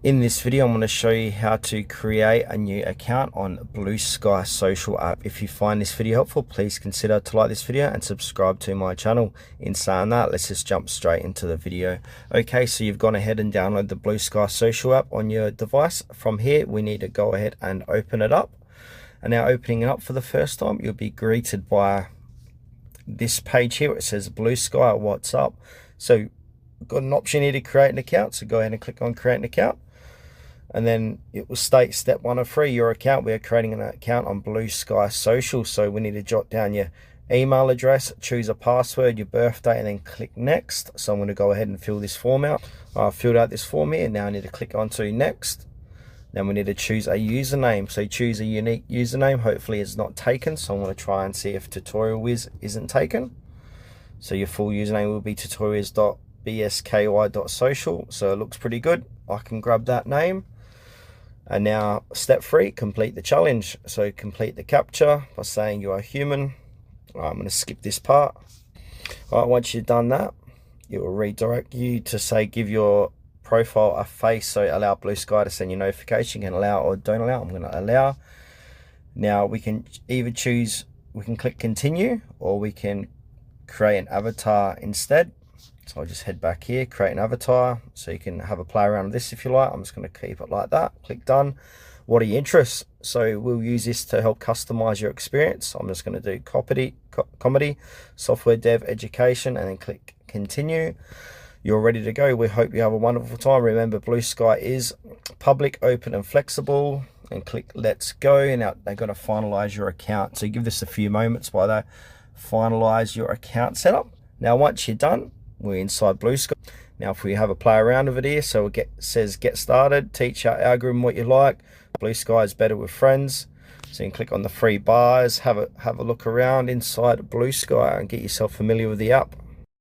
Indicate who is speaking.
Speaker 1: In this video, I'm going to show you how to create a new account on Bluesky Social app. If you find this video helpful, please consider to like this video and subscribe to my channel. In saying that, let's just jump straight into the video. Okay, so you've gone ahead and downloaded the Bluesky Social app on your device. From here, we need to go ahead and open it up. And now opening it up for the first time, you'll be greeted by this page here. It says Bluesky, what's up? So we've got an option here to create an account. So go ahead and click on create an account. And then it will state step 1 of 3, your account. We are creating an account on Bluesky Social. So we need to jot down your email address, choose a password, your birthday, and then click next. So I'm going to go ahead and fill this form out. I've filled out this form here. Now I need to click onto next. Then we need to choose a username. So choose a unique username. Hopefully it's not taken. So I'm going to try and see if tutorialwiz isn't taken. So your full username will be tutorialwiz.bsky.social. So it looks pretty good. I can grab that name. And now step 3, complete the challenge. So complete the captcha by saying you are human. I'm going to skip this part. All right, once you've done that, it will redirect you to say give your profile a face. So allow Bluesky to send you notification. You can allow or don't allow. I'm going to allow. Now we can either choose, we can click continue, or we can create an avatar instead. So I'll just head back here, create an avatar, so you can have a play around with this if you like. I'm just going to keep it like that. Click done. What are your interests? So we'll use this to help customize your experience. I'm just going to do comedy, software dev, education, and then click continue. You're ready to go. We hope you have a wonderful time. Remember, Bluesky is public, open, and flexible. And click let's go. Now they're going to finalize your account. So give this a few moments while they finalize your account setup. Now once you're done, we're inside Bluesky. Now if we have a play around with it here, so it says get started, teach our algorithm what you like. Bluesky is better with friends. So you can click on the 3 bars, have a look around inside Bluesky and get yourself familiar with the app.